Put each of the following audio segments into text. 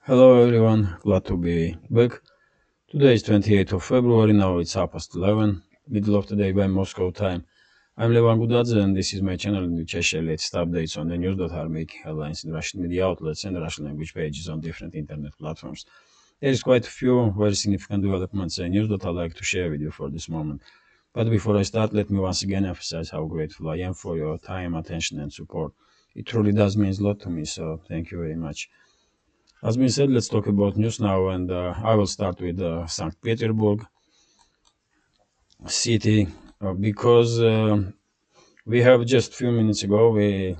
Hello everyone, glad to be back. Today is 28th of February, now it's half past 11, middle of the day by Moscow time. I'm Levan Gudadze and this is my channel in which I share latest updates on the news that are making headlines in Russian media outlets and Russian language pages on different internet platforms. There is quite a few very significant developments and news that I'd like to share with you for this moment. But before I start, let me once again emphasize how grateful I am for your time, attention and support. It truly does mean a lot to me, so thank you very much. As been said, let's talk about news now, and I will start with St. Petersburg city because we have just a few minutes ago,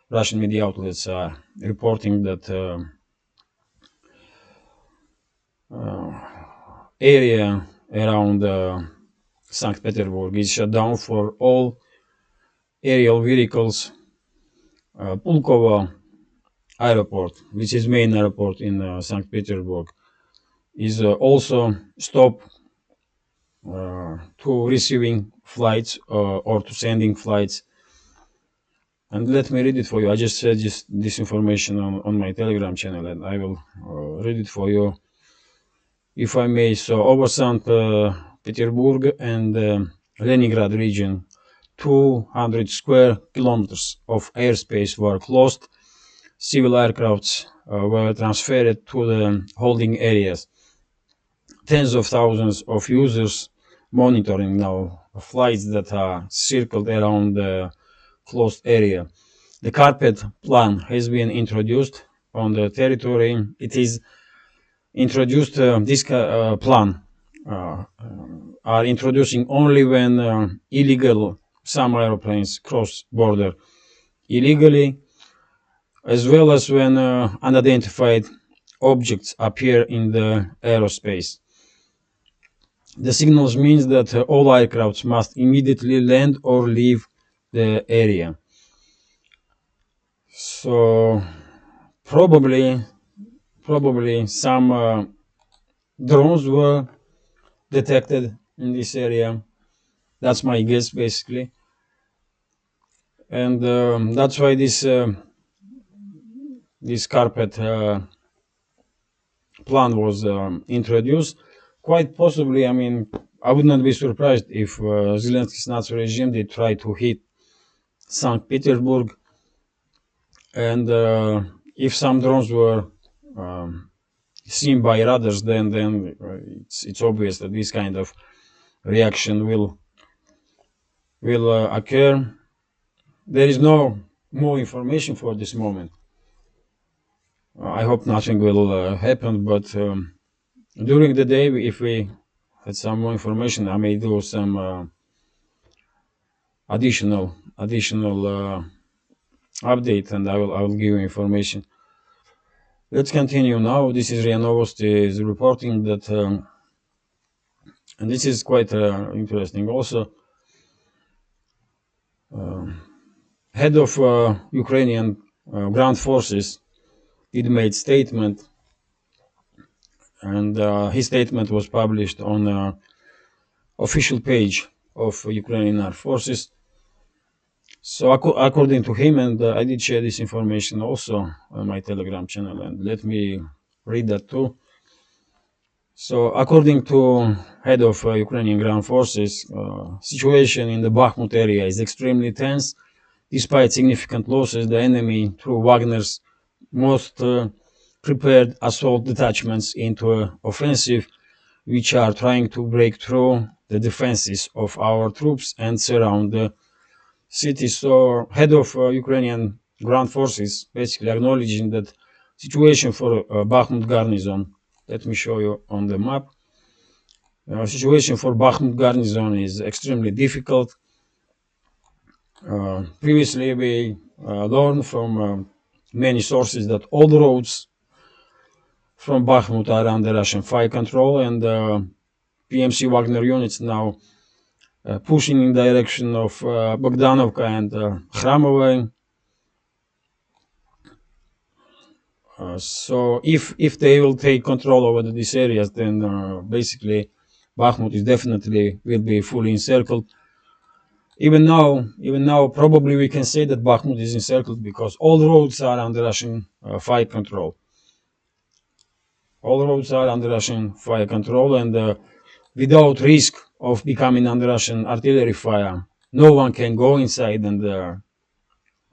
Russian media outlets are reporting that area around St. Petersburg is shut down for all aerial vehicles. Pulkovo airport, which is main airport in St. Petersburg, is also stopped to receiving flights or to sending flights. And let me read it for you. I just said this information on my Telegram channel, and I will read it for you if I may. So over St. Petersburg and Leningrad region, 200 square kilometers of airspace were closed. Civil aircrafts were transferred to the holding areas. Tens of thousands of users monitoring now flights that are circled around the closed area. The carpet plan has been introduced on the territory. It is introduced, this plan are introducing only when illegal some aeroplanes cross border illegally, as well as when unidentified objects appear in the aerospace. The signals means that all aircraft must immediately land or leave the area. So probably some drones were detected in this area. That's my guess, basically, and that's why this carpet plan was introduced. Quite possibly, I mean, I would not be surprised if Zelensky's Nazi regime did try to hit St. Petersburg, and if some drones were seen by radars, then it's obvious that this kind of reaction will occur. There is no more information for this moment. I hope nothing will happen, but during the day, if we had some more information, I may do some additional update, and I will give you information. Let's continue now. This is RIA Novosti is reporting that, and this is quite interesting also. Head of Ukrainian ground forces did made statement, and his statement was published on official page of Ukrainian Armed Forces. So according to him, and I did share this information also on my Telegram channel, and let me read that too. So according to head of Ukrainian ground forces, situation in the Bakhmut area is extremely tense. Despite significant losses, the enemy, through Wagner's most prepared assault detachments into an offensive, which are trying to break through the defenses of our troops and surround the city. So head of Ukrainian ground forces basically acknowledging that situation for Bakhmut garrison. Let me show you on the map. Situation for Bakhmut garrison is extremely difficult. Previously, we learned from many sources that all the roads from Bakhmut are under Russian fire control, and PMC Wagner units now pushing in direction of Bogdanovka and Khramovy. So if they will take control over these areas, then basically Bakhmut is definitely will be fully encircled. Even now, probably we can say that Bakhmut is encircled because all roads are under Russian fire control. All roads are under Russian fire control, and without risk of becoming under Russian artillery fire, no one can go inside and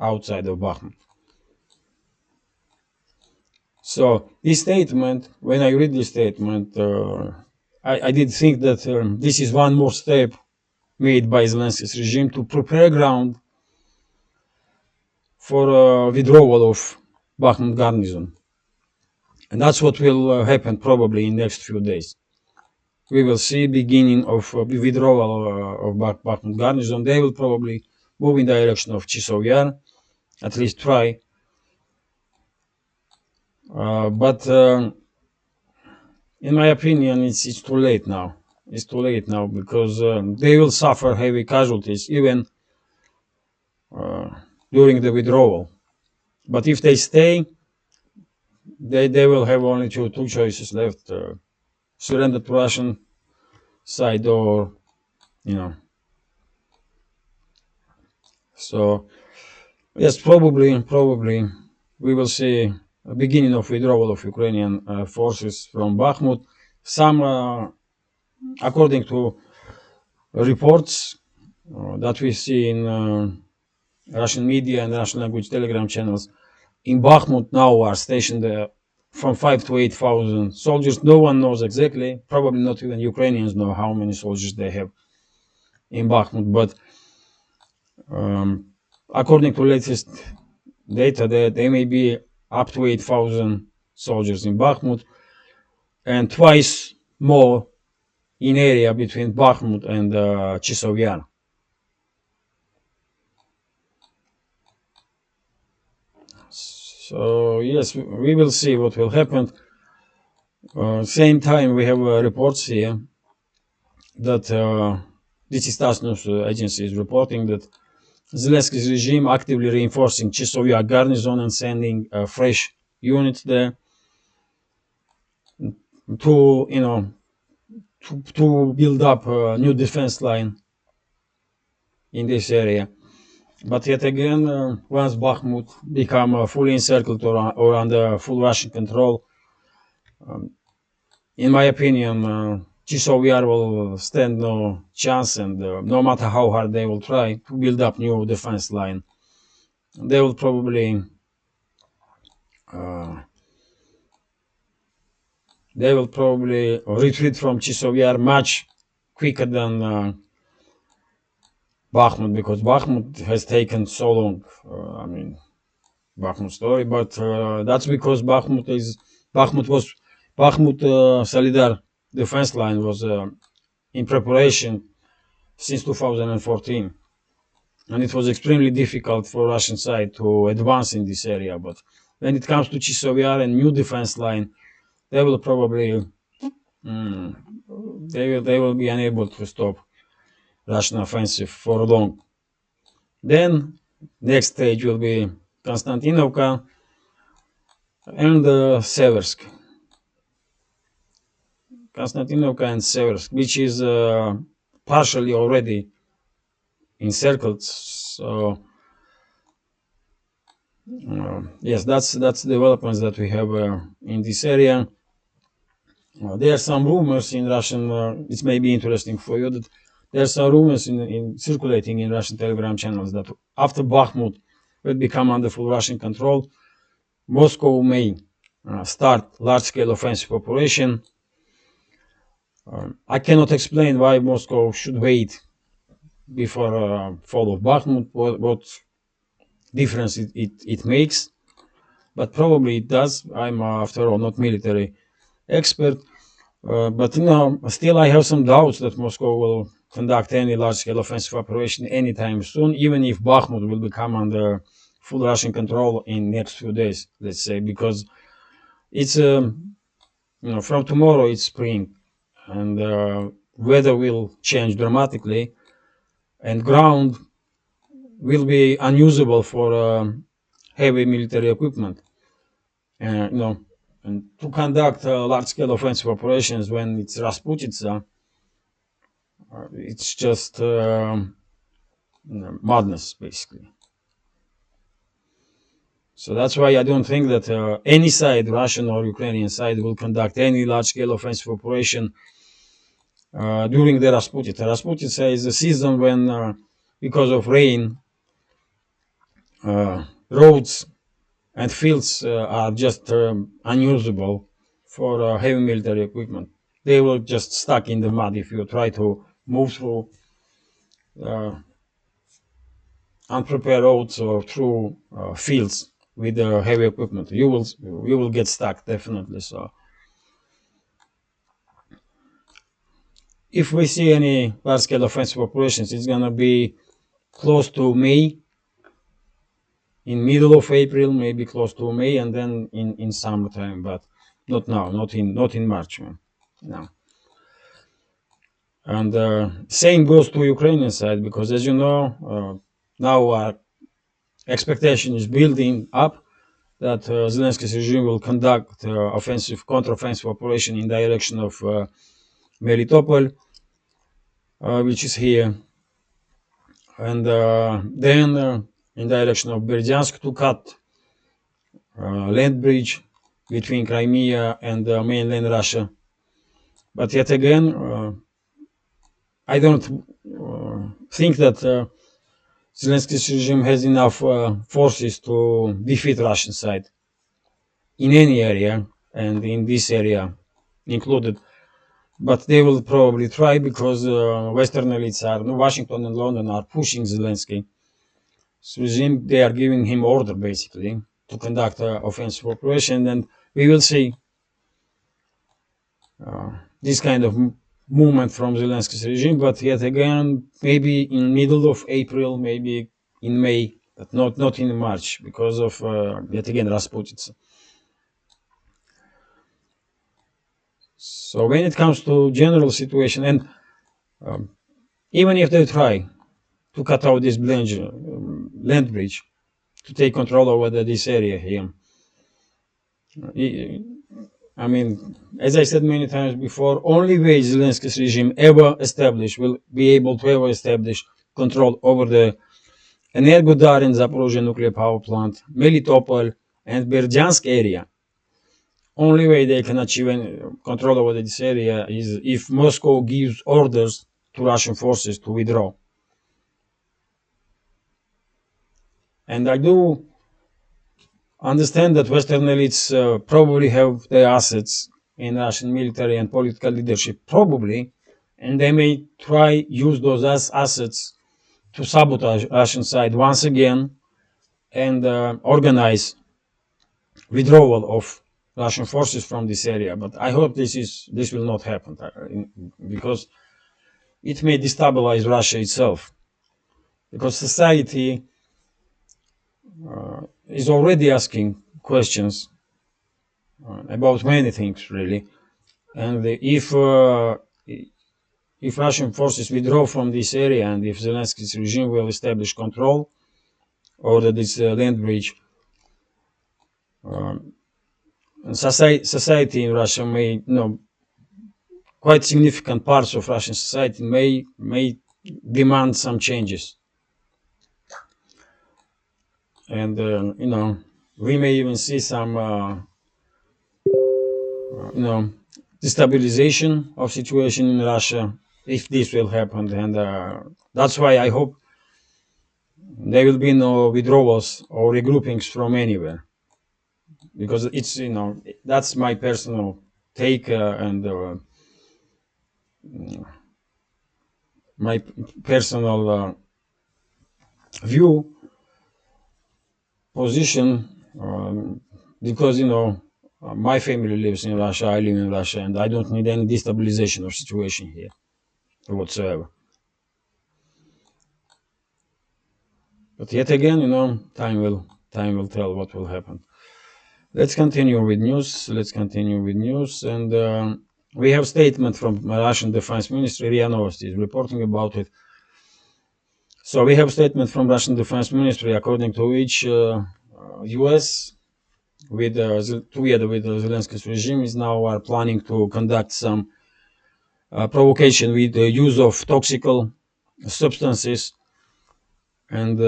outside of Bakhmut. So this statement, when I read this statement, I did think that this is one more step made by Zelensky's regime to prepare ground for withdrawal of Bakhmut garrison. And that's what will happen probably in the next few days. We will see beginning of withdrawal of Bakhmut garrison. They will probably move in the direction of Chisov Yar, at least try. But in my opinion, it's too late now. It's too late now because they will suffer heavy casualties even during the withdrawal. But if they stay, they will have only two choices left: surrender to Russian side or, you know. So yes, probably we will see a beginning of withdrawal of Ukrainian forces from Bakhmut. Some, according to reports that we see in Russian media and Russian language Telegram channels, in Bakhmut now are stationed from 5 to 8,000 soldiers. No one knows exactly. Probably not even Ukrainians know how many soldiers they have in Bakhmut. But according to latest data, there may be up to 8,000 soldiers in Bakhmut and twice more in area between Bakhmut and Chisov Yar. So yes, we will see what will happen. Same time, we have reports here that this is TASS news agency is reporting that Zelensky's regime actively reinforcing Chisov Yar garrison and sending fresh units there to, you know, to build up a new defense line in this area. But yet again, once Bakhmut become fully encircled or under full Russian control, in my opinion, Chisov Yar will stand no chance, and no matter how hard they will try to build up new defense line, they will probably retreat from Chisov Yar much quicker than Bakhmut, because Bakhmut has taken so long. I mean, Bakhmut story, but that's because Bakhmut Solidar defense line was in preparation since 2014, and it was extremely difficult for Russian side to advance in this area. But when it comes to Chisov Yar and new defense line, they will probably they will be unable to stop Russian offensive for long. Then next stage will be Konstantinovka and Seversk. Konstantinovka and Seversk, which is partially already encircled. So yes, that's developments that we have in this area. There are some rumors in Russian. It may be interesting for you that there are some rumors in circulating in Russian Telegram channels that after Bakhmut will become under full Russian control, Moscow may start large-scale offensive operation. I cannot explain why Moscow should wait before fall of Bakhmut, what difference it makes, but probably it does. I'm after all not military expert, but still I have some doubts that Moscow will conduct any large-scale offensive operation anytime soon, even if Bakhmut will become under full Russian control in next few days, let's say, because it's from tomorrow it's spring, and weather will change dramatically, and ground will be unusable for heavy military equipment. And to conduct large-scale offensive operations when it's Rasputitsa, it's just madness, basically. So that's why I don't think that any side, Russian or Ukrainian side, will conduct any large-scale offensive operation during the Rasputitsa. Rasputitsa is a season when, because of rain, roads and fields are just unusable for heavy military equipment. They will just stuck in the mud if you try to move through uh, unprepared roads or through fields with heavy equipment. You will get stuck definitely. So if we see any large-scale offensive operations, it's gonna be close to May, in middle of April, maybe close to May, and then in summertime, but not now, not in March, man. No. And same goes to Ukrainian side, because as you know, now our expectation is building up that Zelensky's regime will conduct counteroffensive operation in direction of Melitopol, which is here, and then in direction of Berdyansk to cut land bridge between Crimea and mainland Russia. But yet again, I don't think that Zelensky's regime has enough forces to defeat Russian side in any area, and in this area included. But they will probably try, because Western elites Washington and London are pushing Zelensky. So regime, they are giving him order basically to conduct an offensive operation, and we will see this kind of movement from Zelensky's regime. But yet again, maybe in middle of April, maybe in May, but not in March, because of yet again Rasputitsa. So when it comes to general situation, and even if they try to cut out this land bridge to take control over this area here, I mean, as I said many times before, only way Zelensky's regime will be able to ever establish control over the Energodar and Zaporozhye nuclear power plant, Melitopol and Berdyansk area. Only way they can achieve control over this area is if Moscow gives orders to Russian forces to withdraw. And I do understand that Western elites probably have their assets in Russian military and political leadership, probably, and they may try use those assets to sabotage Russian side once again and organize withdrawal of Russian forces from this area. But I hope this will not happen, because it may destabilize Russia itself, because society is already asking questions about many things, really. And if Russian forces withdraw from this area, and if Zelensky's regime will establish control over this land bridge, society in Russia may, quite significant parts of Russian society may demand some changes, and we may even see some destabilization of situation in Russia if this will happen. And that's why I hope there will be no withdrawals or regroupings from anywhere, because it's that's my personal take and my personal view position, because my family lives in Russia, I live in Russia, and I don't need any destabilization of situation here whatsoever. But yet again, time will tell what will happen. Let's continue with news. And we have statement from Russian Defense Ministry. RIA Novosti is reporting about it. So we have statement from Russian Defense Ministry, according to which U.S. together with the Zelensky's regime is now planning to conduct some provocation with the use of toxic substances, and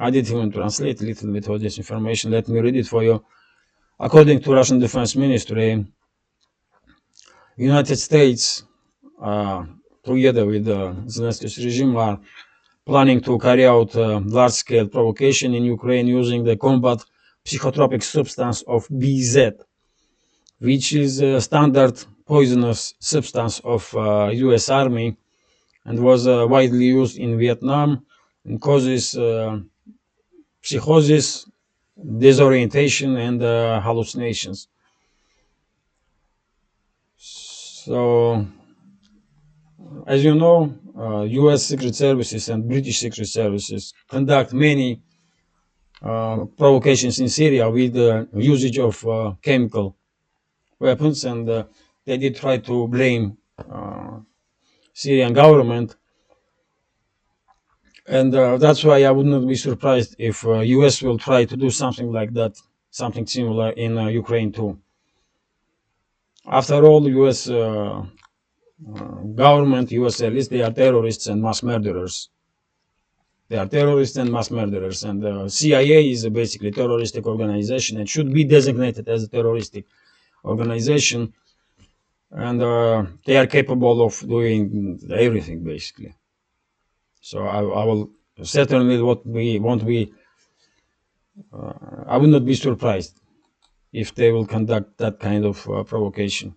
I did even translate a little bit of this information. Let me read it for you. According to Russian Defense Ministry, United States, together with the Zelensky's regime, are planning to carry out large-scale provocation in Ukraine using the combat psychotropic substance of BZ, which is a standard poisonous substance of US Army and was widely used in Vietnam and causes psychosis, disorientation, and hallucinations. So, as you know, US Secret Services and British Secret Services conduct many provocations in Syria with the usage of chemical weapons, and they did try to blame Syrian government, and that's why I would not be surprised if US will try to do something like that, something similar in Ukraine too. After all, US government, US elites, they are terrorists and mass murderers. They are terrorists and mass murderers, and the CIA is basically a terroristic organization and should be designated as a terroristic organization, and they are capable of doing everything basically. So I will certainly I would not be surprised if they will conduct that kind of provocation.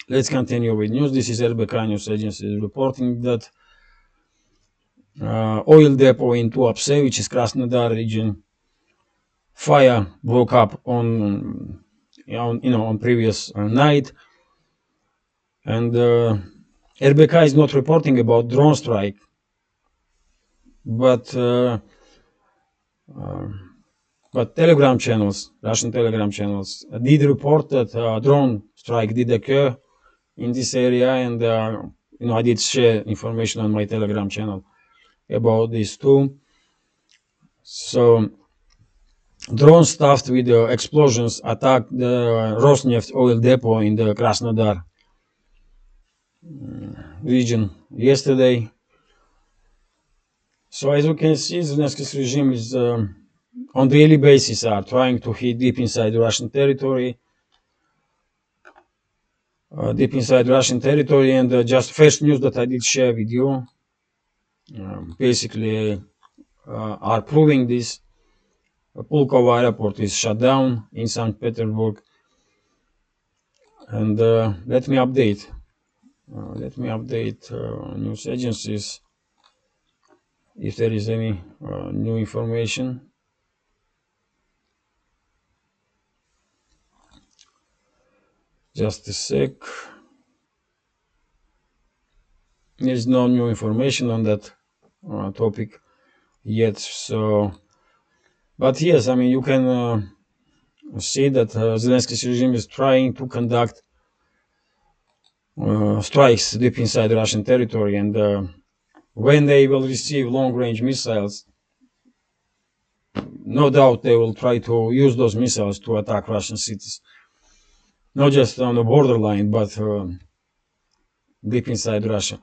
Let's continue with news. This is RBK News Agency reporting that oil depot in Tuapse, which is Krasnodar region, fire broke up on previous night, and RBK is not reporting about drone strike, but Telegram channels, Russian Telegram channels, did report that drone strike did occur in this area, and I did share information on my Telegram channel about this too. So drones stuffed with explosions attacked the Rosneft oil depot in the Krasnodar region yesterday. So as you can see, Zelensky's regime is on daily basis are trying to hit deep inside Russian territory. And just first news that I did share with you basically are proving this. Pulkovo airport is shut down in St. Petersburg, and let me update news agencies if there is any new information. Just a sec. There is no new information on that topic yet. So, but yes, I mean, you can see that Zelensky's regime is trying to conduct strikes deep inside Russian territory, and when they will receive long-range missiles, no doubt they will try to use those missiles to attack Russian cities, not just on the borderline, but deep inside Russia.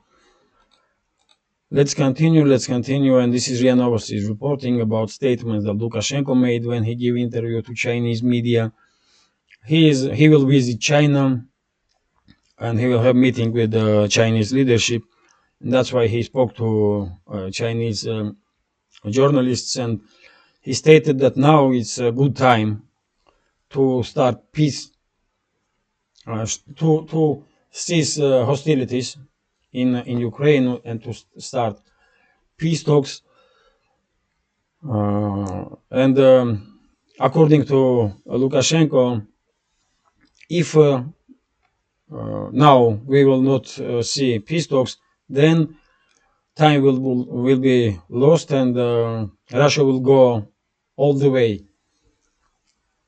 Let's continue, and this is RIA Novosti is reporting about statements that Lukashenko made when he gave interview to Chinese media. He will visit China, and he will have meeting with the Chinese leadership, and that's why he spoke to Chinese journalists, and he stated that now it's a good time to start peace, to cease hostilities in Ukraine and to start peace talks. And according to Lukashenko, if now we will not see peace talks, then time will be lost, and Russia will go all the way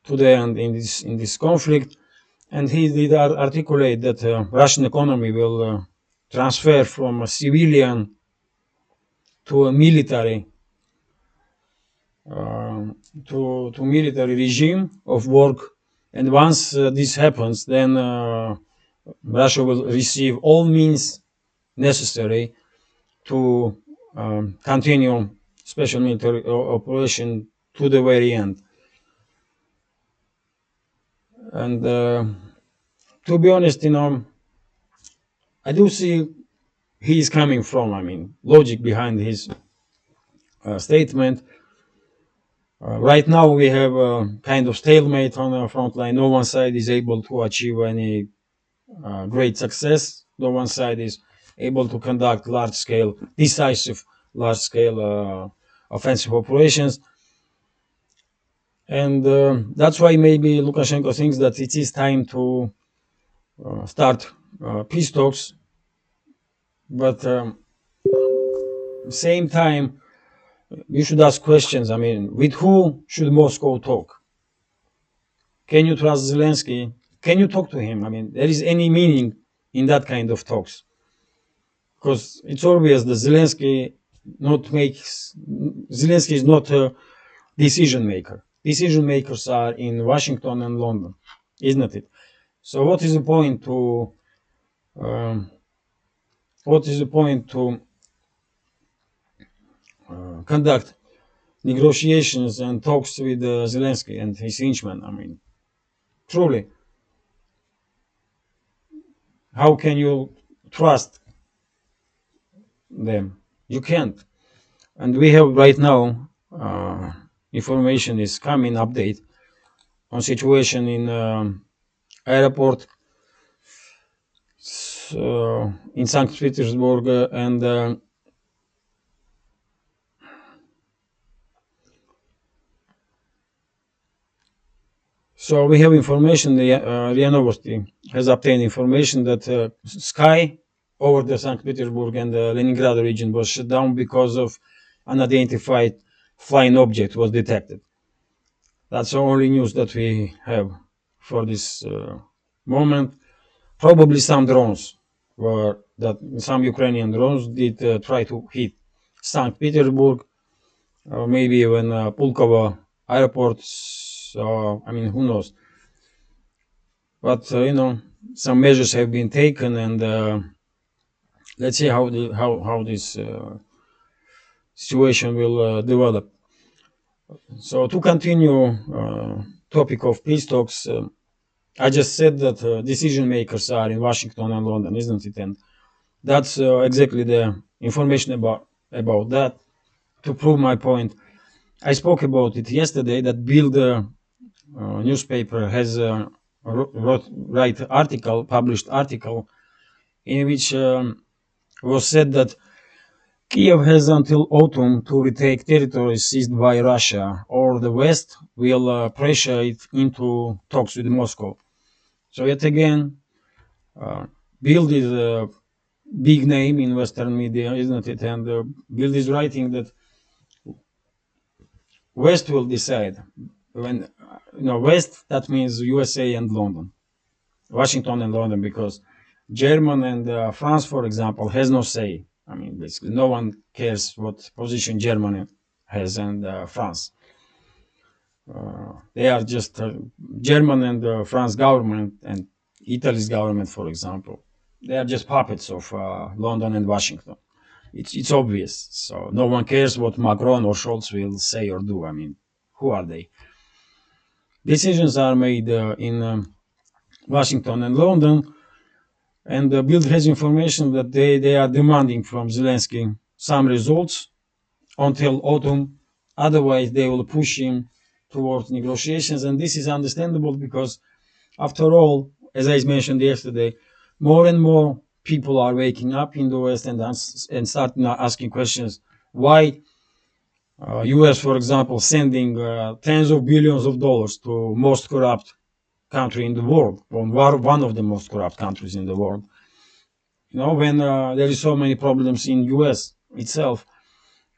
to the end in this conflict. And he did articulate that Russian economy will transfer from a civilian to a military military regime of work. And once this happens, then Russia will receive all means necessary to continue special military operation to the very end. And to be honest, I do see he is coming from, logic behind his statement. Right now we have a kind of stalemate on the front line. No one side is able to achieve any great success. No one side is able to conduct large-scale, decisive, large-scale offensive operations. And that's why maybe Lukashenko thinks that it is time to start peace talks. But same time, you should ask questions. With who should Moscow talk? Can you trust Zelensky? Can you talk to him? There is any meaning in that kind of talks? Because it's obvious that Zelensky is not a decision maker. Decision makers are in Washington and London, isn't it? So what is the point to conduct negotiations and talks with Zelensky and his henchmen? Truly, how can you trust them? You can't. And we have right now information is coming, update on situation in airport in St. Petersburg and so we have information. The RIA Novosti has obtained information that sky over the St. Petersburg and the Leningrad region was shut down because of unidentified flying object was detected. That's the only news that we have for this moment. Probably some Ukrainian drones did try to hit St. Petersburg, maybe even Pulkovo airport. Who knows? But some measures have been taken, and let's see how this situation will develop. So to continue topic of peace talks, I just said that decision makers are in Washington and London, isn't it? And that's exactly the information about that. To prove my point, I spoke about it yesterday. That Bild newspaper has published article in which was said that Kiev has until autumn to retake territories seized by Russia, or the West will pressure it into talks with Moscow. So yet again, Bild is a big name in Western media, isn't it? And Bild is writing that West will decide. When West, that means USA and London, Washington and London, because Germany and France, for example, has no say. Basically, no one cares what position Germany has and France. They are just German and France government and Italy's government, for example. They are just puppets of London and Washington. It's obvious. So no one cares what Macron or Scholz will say or do. Who are they? Decisions are made in Washington and London, and Bild has information that they are demanding from Zelensky some results until autumn. Otherwise, they will push him towards negotiations, and this is understandable because, after all, as I mentioned yesterday, more and more people are waking up in the West and starting asking questions. Why U.S., for example, sending tens of billions of dollars to most corrupt country in the world, one of the most corrupt countries in the world, when there is so many problems in U.S. itself.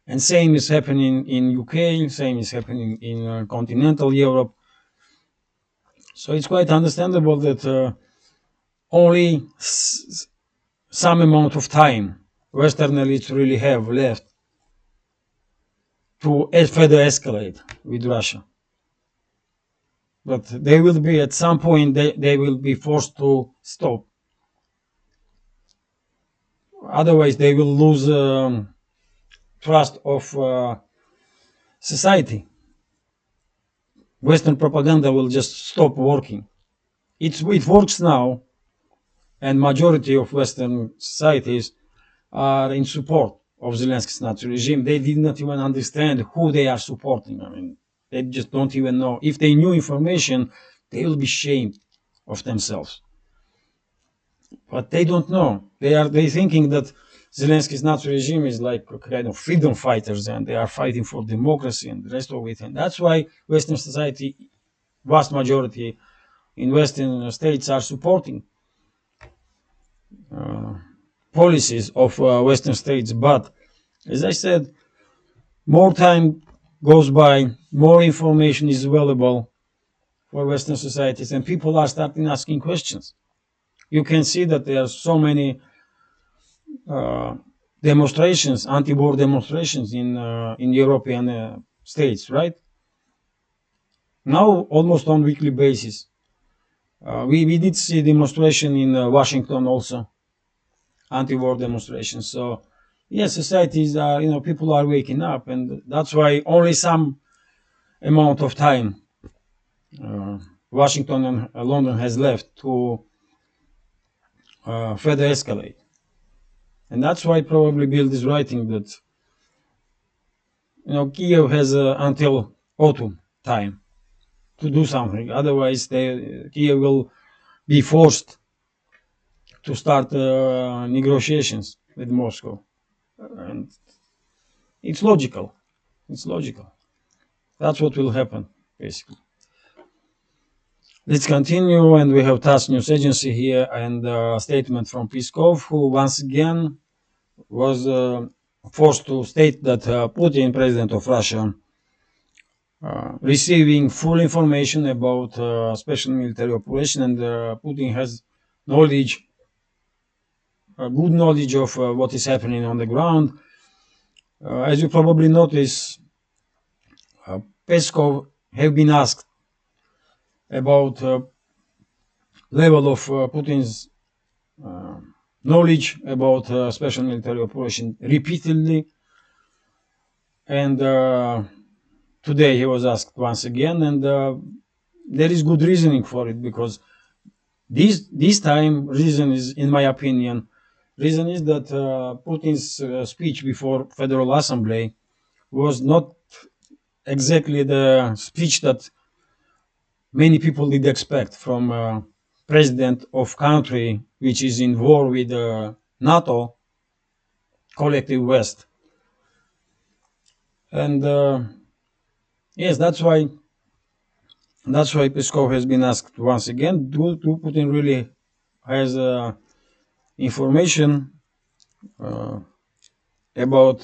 And same is happening in UK, same is happening in continental Europe. So it's quite understandable that only some amount of time Western elites really have left to further escalate with Russia. But they will be, at some point, they will be forced to stop. Otherwise, they will lose trust of society, Western propaganda will just stop working. It works now, and majority of Western societies are in support of Zelensky's Nazi regime. They did not even understand who they are supporting. I mean, they just don't even know. If they knew information, they will be ashamed of themselves. But they don't know. They thinking that Zelensky's Nazi regime is like a kind of freedom fighters, and they are fighting for democracy and the rest of it. And that's why Western society, vast majority in Western states, are supporting policies of Western states. But as I said, more time goes by, more information is available for Western societies, and people are starting asking questions. You can see that there are so many demonstrations, anti-war demonstrations in European states, right? Now, almost on weekly basis. We did see demonstration in Washington also, anti-war demonstrations. So, yes, societies are, people are waking up, and that's why only some amount of time Washington and London has left to further escalate. And that's why probably Bill is writing that, Kiev has until autumn time to do something. Otherwise, Kiev will be forced to start negotiations with Moscow. And it's logical. It's logical. That's what will happen, basically. Let's continue, and we have TASS news agency here, and a statement from Peskov, who once again was forced to state that Putin, president of Russia, receiving full information about special military operation, and Putin has knowledge, good knowledge of what is happening on the ground. As you probably notice, Peskov have been asked about level of Putin's knowledge about special military operation repeatedly, and today he was asked once again, and there is good reasoning for it, because this time reason is, in my opinion, reason is that Putin's speech before Federal Assembly was not exactly the speech that many people did expect from president of country which is in war with NATO, collective West. And yes, that's why Peskov has been asked once again, do Putin really has information about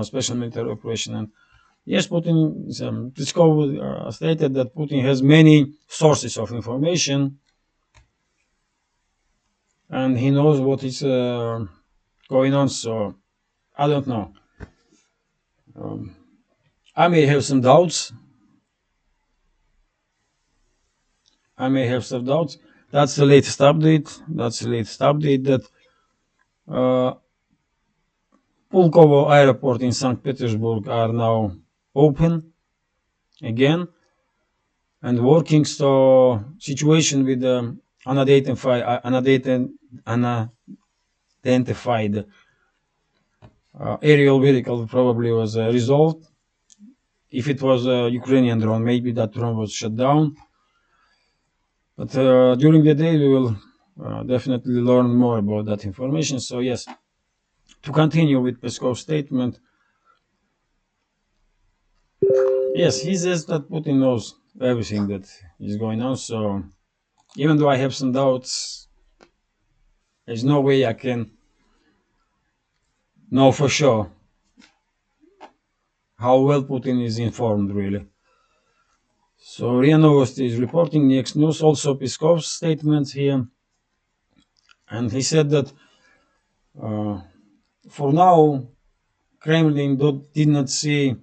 special military operation? And yes, Peskov stated that Putin has many sources of information, and he knows what is going on. So I don't know. I may have some doubts. That's the latest update. That Pulkovo Airport in St. Petersburg are now open again and working. So situation with unidentified aerial vehicle probably was resolved. If it was a Ukrainian drone, maybe that drone was shut down. But during the day, we will definitely learn more about that information. So yes, to continue with Peskov's statement, yes, he says that Putin knows everything that is going on. So even though I have some doubts, there's no way I can know for sure how well Putin is informed, really. So RIA Novosti is reporting next news, also Peskov's statement here. And he said that for now, Kremlin did not see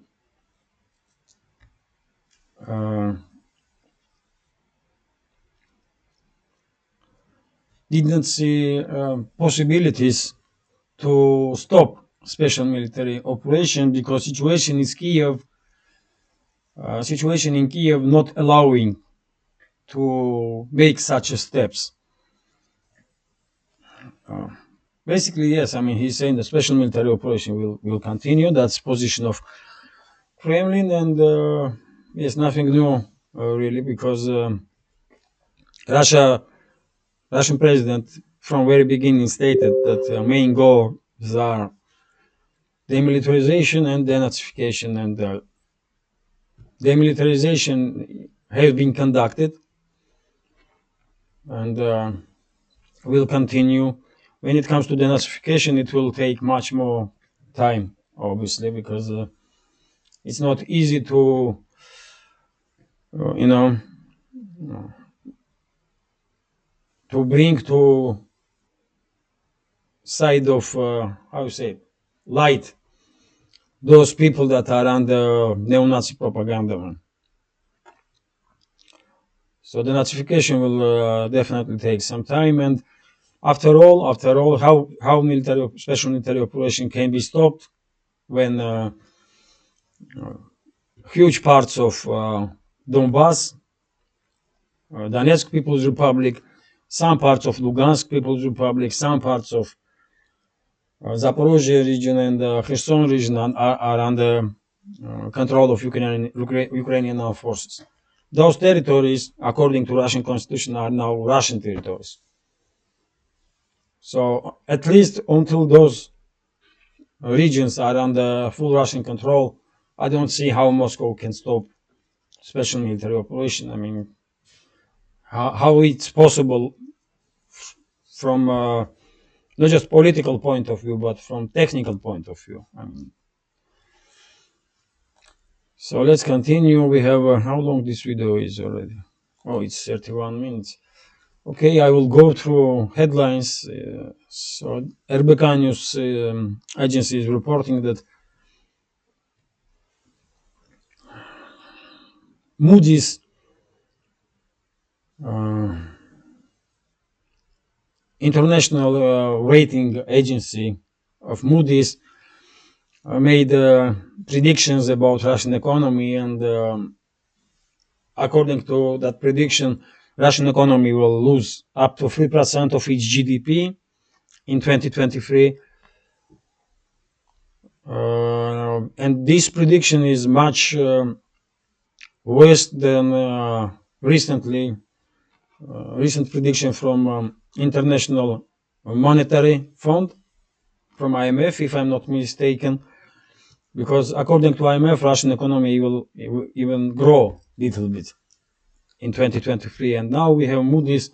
possibilities to stop special military operation, because situation in Kiev situation in Kiev not allowing to make such steps. Basically, yes, I mean, he's saying the special military operation will continue. That's position of Kremlin, and yes, nothing new really, because Russian president from very beginning stated that main goals are demilitarization and denazification, and demilitarization has been conducted and will continue. When it comes to denazification, it will take much more time, obviously, because it's not easy to, to bring to side of, how you say, light those people that are under neo-Nazi propaganda. So the Nazification will definitely take some time, and after all, how special military operation can be stopped when huge parts of Donbass, Donetsk People's Republic, some parts of Lugansk People's Republic, some parts of Zaporozhye region and Kherson region are under control of Ukrainian armed forces. Those territories, according to Russian constitution, are now Russian territories. So at least until those regions are under full Russian control, I don't see how Moscow can stop special military operation. I mean, how it's possible from not just political point of view, but from technical point of view. I mean, so let's continue. We have how long this video is already? Oh, it's 31 minutes. Okay, I will go through headlines. So RBK News agency is reporting that Moody's international rating agency of Moody's made predictions about Russian economy, and according to that prediction, Russian economy will lose up to 3% of its GDP in 2023. And this prediction is much worse than recent prediction from International Monetary Fund, from IMF, if I'm not mistaken, because according to IMF, Russian economy will even grow a little bit in 2023. And now we have Moody's,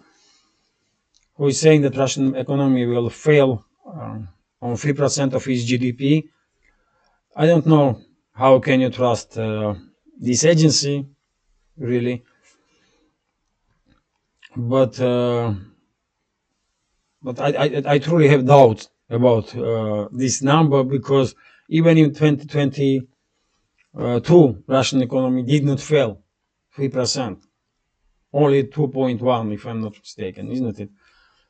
who is saying that Russian economy will fail on 3% of its GDP. I don't know how can you trust this agency, really, but I truly have doubts about this number, because even in 2022, Russian economy did not fail 3%, only 2.1, if I'm not mistaken, isn't it?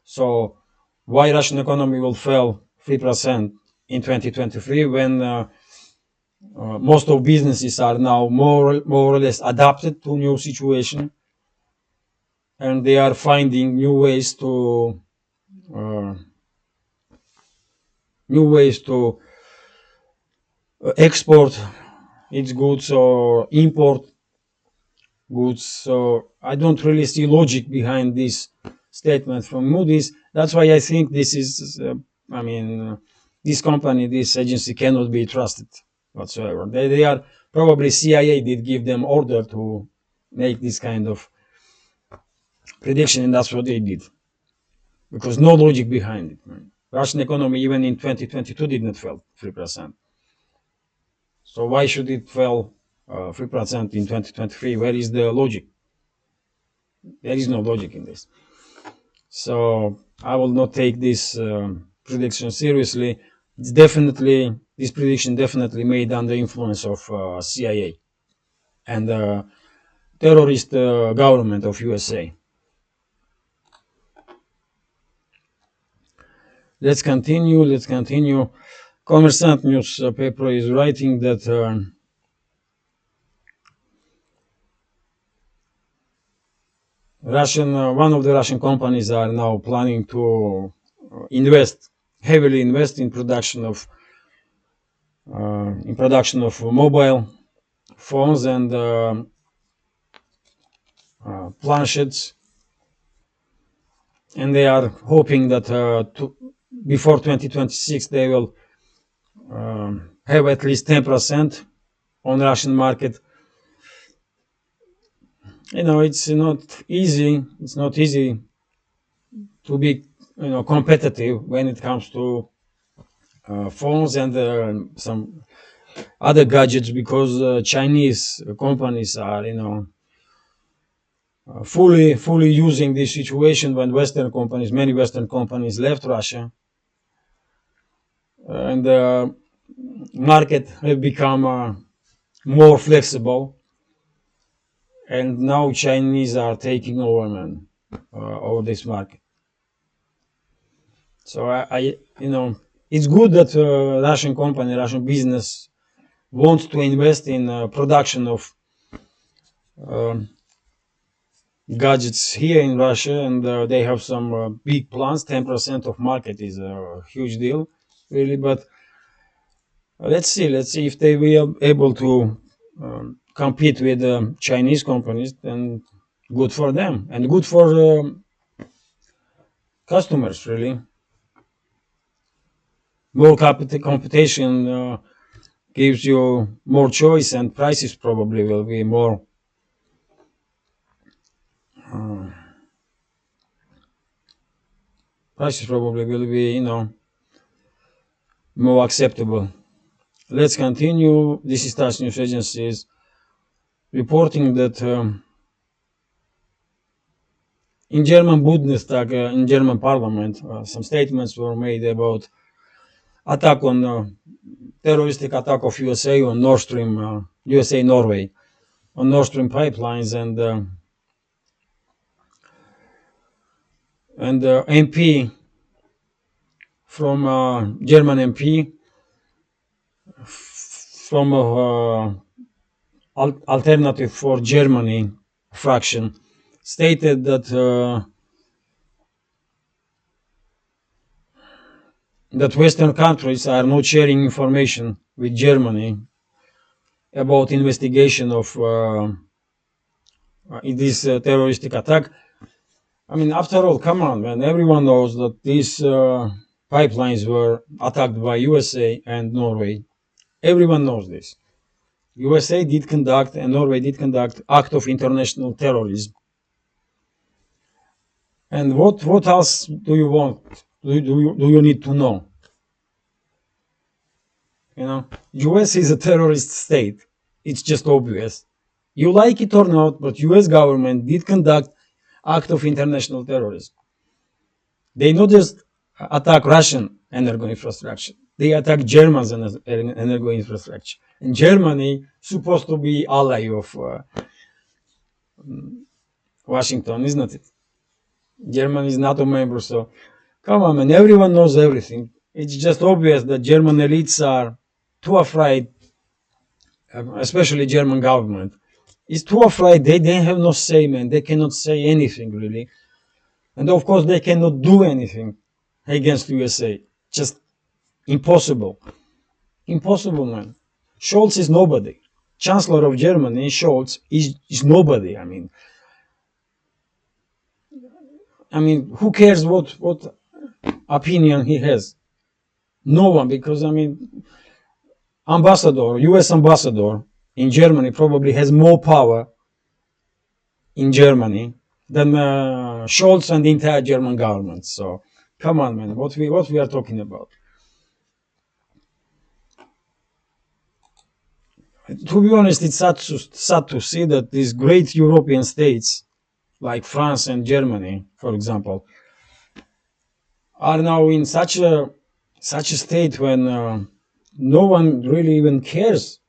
So why Russian economy will fail 3% in 2023 when most of businesses are now more or less adapted to new situation, and they are finding new ways to export its goods or import goods. So I don't really see logic behind this statement from Moody's. That's why I think this is, this company, this agency cannot be trusted whatsoever. They are probably CIA did give them order to make this kind of prediction, and that's what they did, because no logic behind it. Russian economy even in 2022 did not fall 3%. So why should it fall 3% in 2023? Where is the logic? There is no logic in this. So I will not take this prediction seriously. This prediction definitely made under influence of CIA and the terrorist government of USA. Let's continue. Kommersant newspaper is writing that one of the Russian companies are now planning to heavily invest in production of mobile phones and planchets, and they are hoping that before 2026 they will have at least 10% on Russian market. It's not easy. It's not easy to be competitive when it comes to phones and some other gadgets, because Chinese companies are fully using this situation when many Western companies left Russia, and the market have become more flexible, and now Chinese are taking over, over this market. So it's good that Russian business wants to invest in production of gadgets here in Russia, and they have some big plans. 10% of market is a huge deal, really. But let's see if they will able to compete with Chinese companies. Then good for them and good for customers, really. More competition gives you more choice, and prices probably will be more more acceptable. Let's continue. This is Tass News Agency is reporting that in German Bundestag, in German Parliament, some statements were made about terroristic attack of USA on Nord Stream, USA Norway, on Nord Stream pipelines, and MP from German MP from Alternative for Germany fraction stated that Western countries are not sharing information with Germany about investigation of this terroristic attack. I mean, after all, come on, man. Everyone knows that these pipelines were attacked by USA and Norway. Everyone knows this. USA did conduct and Norway did conduct act of international terrorism. And what else do you want? Do you need to know? US is a terrorist state. It's just obvious. You like it or not, but US government did conduct act of international terrorism. They not just attack Russian energy infrastructure. They attack German's energy infrastructure. And Germany supposed to be ally of Washington, isn't it? Germany is NATO member, so come on, man. Everyone knows everything. It's just obvious that German elites are too afraid, especially German government, is too afraid. They have no say, man. They cannot say anything, really. And of course, they cannot do anything against USA. Just impossible. Impossible, man. Scholz is nobody. Chancellor of Germany, Scholz, is nobody. I mean, who cares what opinion he has? No one, because US ambassador in Germany probably has more power in Germany than Scholz and the entire German government. So come on, man, what we are talking about? To be honest, it's sad to see that these great European states like France and Germany, for example, are now in such a state when no one really even cares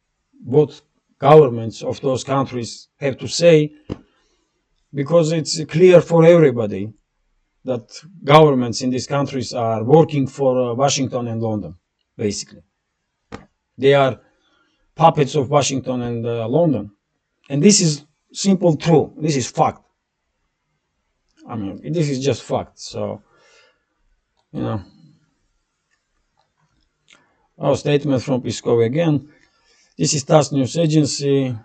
what governments of those countries have to say, because it's clear for everybody that governments in these countries are working for Washington and London, basically. They are puppets of Washington and London. And this is simple true. This is fact. I mean, this is just fact. So, you know, our statement from Peskov again. This is TASS news agency,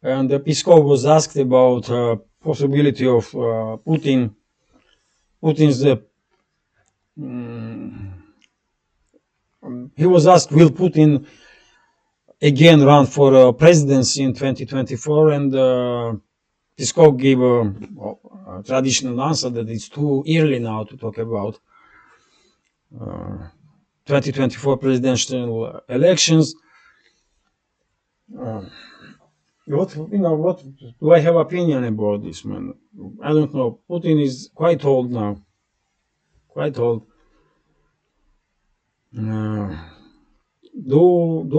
and Peskov was asked about possibility of Putin's. He was asked, will Putin again run for presidency in 2024? And Peskov gave a traditional answer that it's too early now to talk about 2024 presidential elections. What do I have opinion about this, man? I don't know. Putin is quite old now, quite old. Do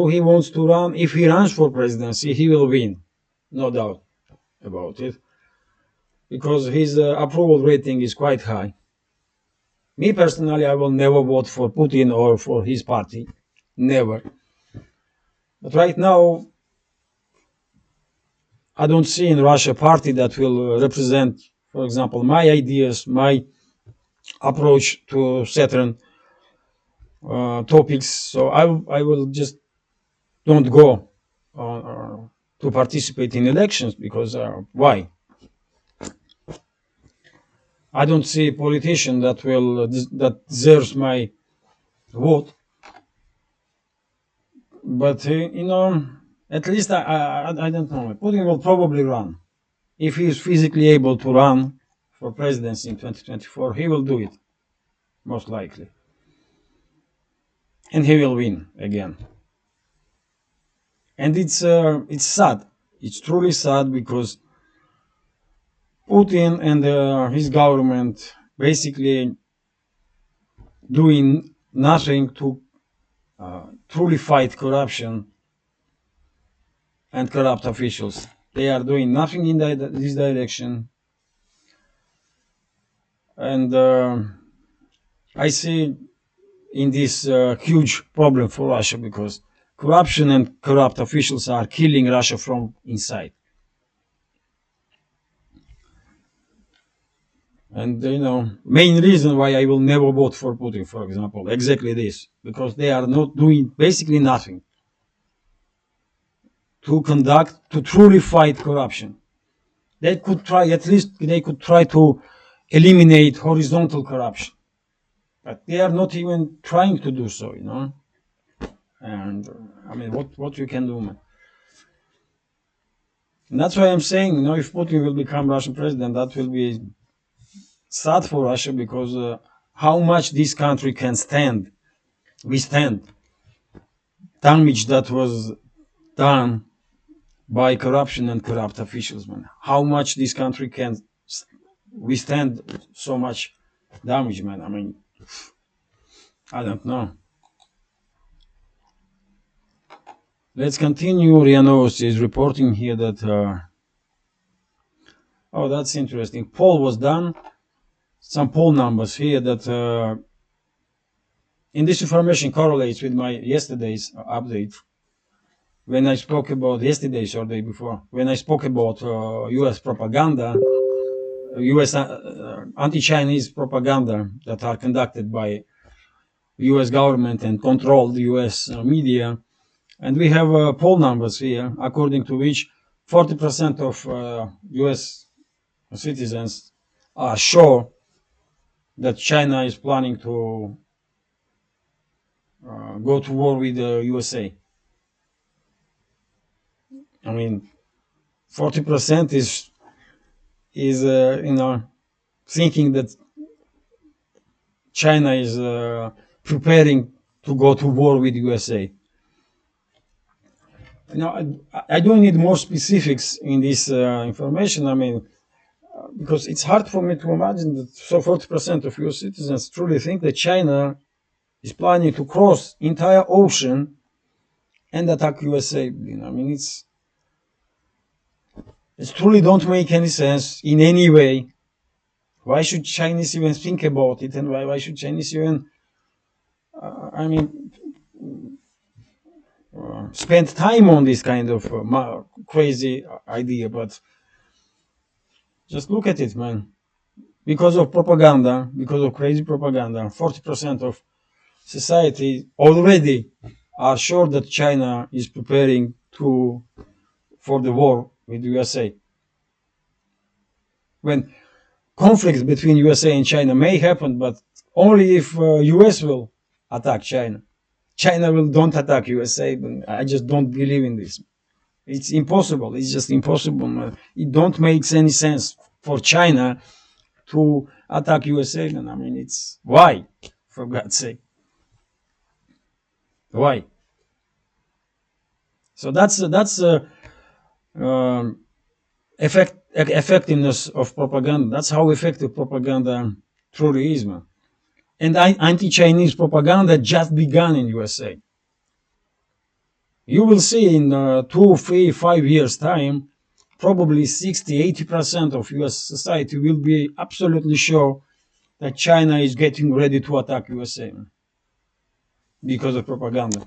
he wants to run? If he runs for presidency, he will win, no doubt about it, because his approval rating is quite high. Me personally, I will never vote for Putin or for his party, never. But right now, I don't see in Russia a party that will represent, for example, my ideas, my approach to certain topics. So I will just don't go to participate in elections, because why? I don't see a politician that will that deserves my vote. But at least I don't know. Putin will probably run. If he is physically able to run for presidency in 2024, he will do it, most likely. And he will win again. And it's sad. It's truly sad, because Putin and his government basically doing nothing to truly fight corruption and corrupt officials. They are doing nothing in this direction. And I see in this huge problem for Russia, because corruption and corrupt officials are killing Russia from inside. And main reason why I will never vote for Putin, for example, exactly this, because they are not doing basically nothing to truly fight corruption. They could try, at least they could try to eliminate horizontal corruption, but they are not even trying to do so, And I mean, what you can do, man? And that's why I'm saying, if Putin will become Russian president, that will be sad for Russia, because how much this country can withstand damage that was done by corruption and corrupt officials, man. How much this country can withstand so much damage, man. I mean, I don't know. Let's continue. RIA Novosti is reporting here that oh, that's interesting. Poll was done. Some poll numbers here that and this information correlates with my yesterday's update. When I spoke about yesterday's or day before, when I spoke about U.S. propaganda, U.S. Anti-Chinese propaganda that are conducted by U.S. government and controlled U.S. Media, and we have poll numbers here, according to which 40% of U.S. citizens are sure that China is planning to go to war with the USA. I mean, 40% is thinking that China is preparing to go to war with USA. I don't need more specifics in this information. I mean, because it's hard for me to imagine that 40% of US citizens truly think that China is planning to cross entire ocean and attack USA. I mean, it truly don't make any sense in any way. Why should Chinese even think about it, and why should Chinese even, spend time on this kind of crazy idea? But just look at it, man. because of propaganda, because of crazy propaganda, 40% of society already are sure that China is preparing for the war with USA. When conflicts between USA and China may happen, but only if US will attack China. China will don't attack USA. I just don't believe in this. It's impossible. It's just impossible. It don't make any sense for China to attack USA. And I mean, it's why, for God's sake, why? So that's um, effectiveness of propaganda. That's how effective propaganda truly is, man. And anti-Chinese propaganda just began in USA. You will see in 2, 3, 5 years time, probably 60-80% of US society will be absolutely sure that China is getting ready to attack USA because of propaganda.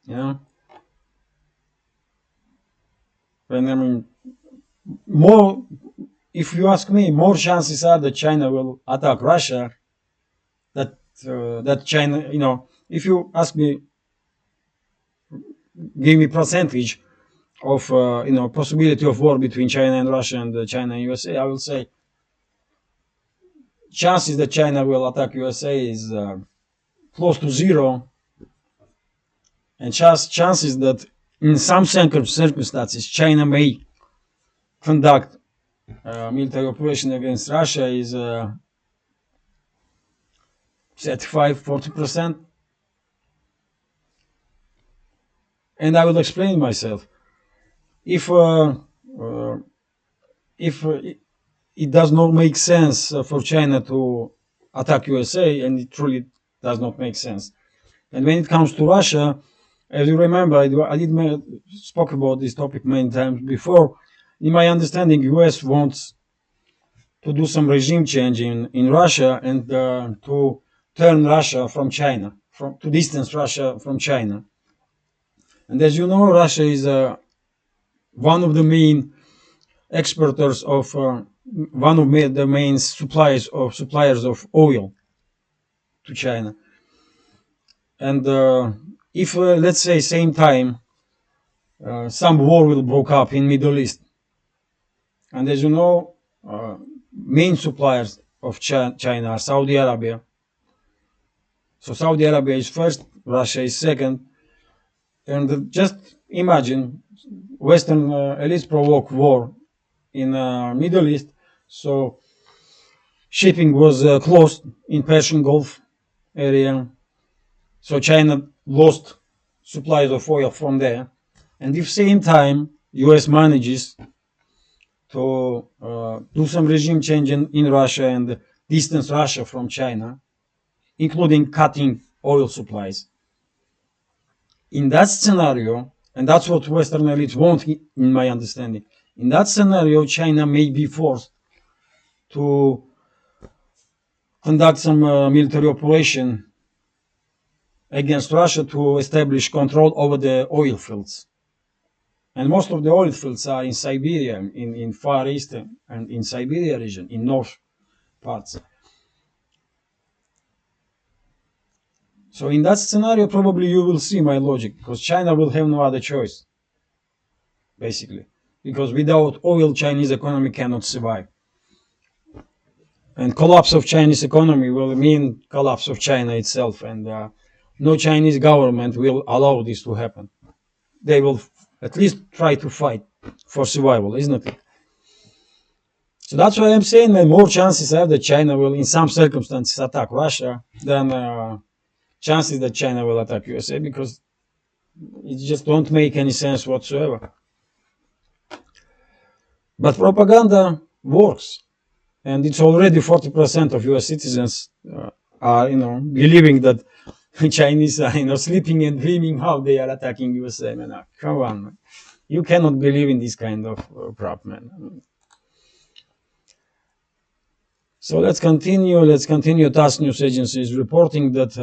You know, and I mean, more. If you ask me, more chances are that China will attack Russia. That China, if you ask me, give me percentage of possibility of war between China and Russia and China and USA, I will say chances that China will attack USA is close to zero, and chances that in some circumstances China may conduct military operation against Russia is 35-40%. And I will explain myself. If it does not make sense for China to attack USA, and it truly does not make sense. And when it comes to Russia, as you remember, I spoke about this topic many times before. In my understanding, US wants to do some regime change in Russia and to turn Russia from China, to distance Russia from China. And as you know, Russia is one of the main exporters of one of the main suppliers of oil to China. And if let's say same time some war will break up in Middle East, and as you know, main suppliers of China are Saudi Arabia. So Saudi Arabia is first, Russia is second, and just imagine Western elites provoke war in Middle East. So shipping was closed in Persian Gulf area. So China lost supplies of oil from there. And if same time US manages to do some regime change in Russia and distance Russia from China, including cutting oil supplies, in that scenario, and that's what Western elites want, in my understanding, in that scenario, China may be forced to conduct some military operation against Russia to establish control over the oil fields. And most of the oil fields are in Siberia, in Far East and in Siberia region, in north parts. So in that scenario, probably you will see my logic, because China will have no other choice, basically. Because without oil, Chinese economy cannot survive. And collapse of Chinese economy will mean collapse of China itself, and no Chinese government will allow this to happen. They will at least try to fight for survival, isn't it? So that's why I'm saying that more chances are that China will, in some circumstances, attack Russia than chances that China will attack USA, because it just don't make any sense whatsoever. But propaganda works, and it's already 40% of US citizens are, believing that Chinese are, sleeping and dreaming how they are attacking USA. Man, come on, man. You cannot believe in this kind of crap, man. So let's continue. TASS news agency is reporting that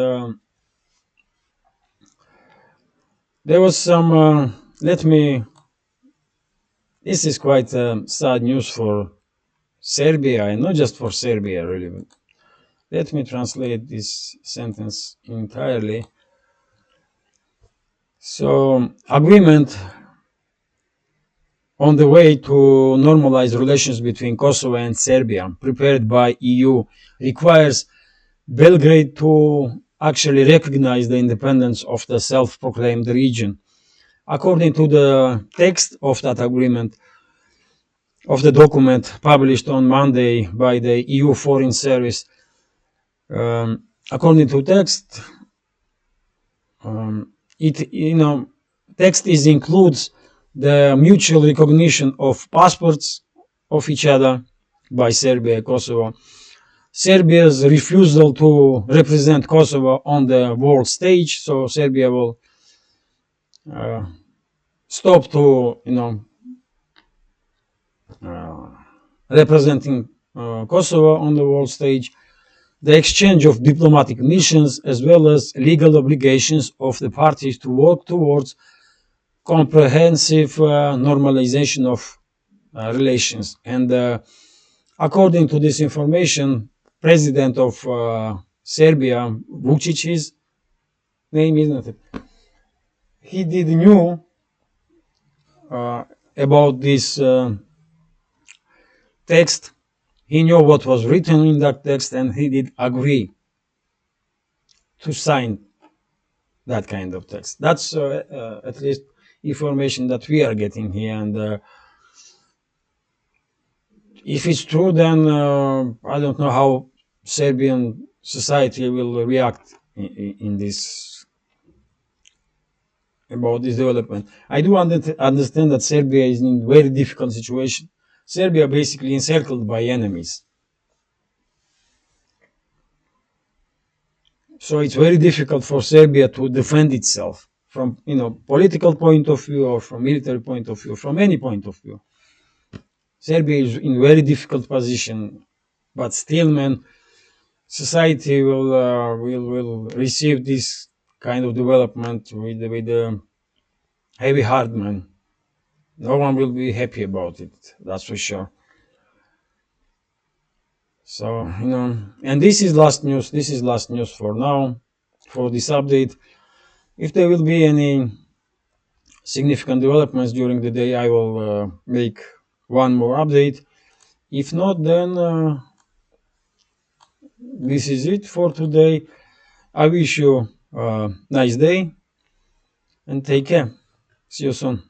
there was some. This is quite sad news for Serbia, and not just for Serbia, really. Let me translate this sentence entirely. So, agreement on the way to normalize relations between Kosovo and Serbia, prepared by EU, requires Belgrade to actually recognize the independence of the self-proclaimed region. According to the text of that agreement, of the document published on Monday by the EU Foreign Service, according to text, text includes the mutual recognition of passports of each other by Serbia and Kosovo, Serbia's refusal to represent Kosovo on the world stage, so Serbia will stop to representing Kosovo on the world stage, the exchange of diplomatic missions, as well as legal obligations of the parties to work towards comprehensive normalization of relations. And according to this information, President of Serbia, Vucic's name, isn't it? He did knew about this text. He knew what was written in that text, and he did agree to sign that kind of text. That's at least information that we are getting here. And if it's true, then I don't know how Serbian society will react in this about this development. I do understand that Serbia is in a very difficult situation. Serbia basically encircled by enemies. So it's very difficult for Serbia to defend itself from political point of view, or from military point of view, from any point of view. Serbia is in very difficult position, but still, man, society will receive this kind of development with a heavy heart, man. No one will be happy about it, that's for sure. So, and this is last news. This is last news for now, for this update. If there will be any significant developments during the day, I will make one more update. If not, then this is it for today. I wish you a nice day and take care. See you soon.